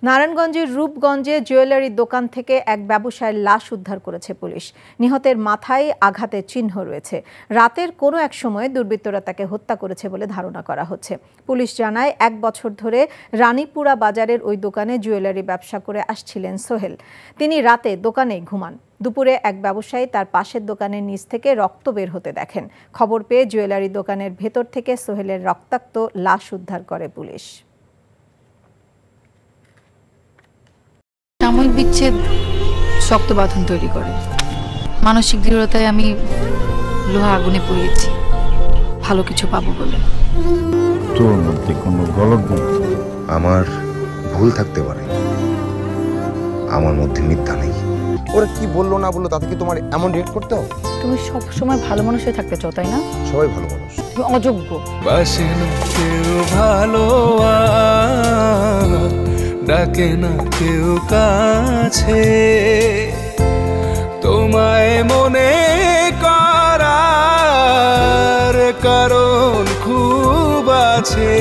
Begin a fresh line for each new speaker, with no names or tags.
নারায়ণগঞ্জের রূপগঞ্জে জুয়েলারি দোকান থেকে এক ব্যবসায়ীর লাশ উদ্ধার করেছে পুলিশ। নিহতের মাথায় আঘাতের চিহ্ন রয়েছে। রাতের কোনো এক সময় দুর্বৃত্তরা তাকে হত্যা করেছে বলে ধারণা করা হচ্ছে। পুলিশ জানায় ১ বছর ধরে রানীপুরা বাজারের ওই দোকানে জুয়েলারি ব্যবসা করে আসছিলেন সোহেল। তিনি রাতে দোকানে ঘুমান। দুপুরে এক ব্যবসায়ী তার পাশের দোকানের নিচ থেকে রক্ত বের হতে দেখেন। খবর পেয়ে জুয়েলারি দোকানের ভেতর থেকে সোহেলের রক্তাক্ত লাশ উদ্ধার করে পুলিশ।
সাময়িক বিচ্ছেদ শক্ত বাঁধন তৈরি করে। মানসিক দৃঢ়তায় আমি লোহা আগুনে পুড়িয়েছি ভালো কিছু পাবো বলে।
তোর মধ্যে কোনো গলত নেই।
আমার ভুল থাকতে পারে, আমার মধ্যে মিথ্যা নেই।
ওরা কি বললো না বললো তাতে কি তোমার এমন রিয়েক্ট করতে হবে?
তুমি সব সময় ভালো মানুষ হয়ে থাকতে চাও, তাই না?
সবাই ভালো মানুষ,
তুমি অযোগ্য।
বাসে না কেউ ভালো, ডাকে না কেউ কাছে, তোমায় মনে করার কারণ খুব আছে।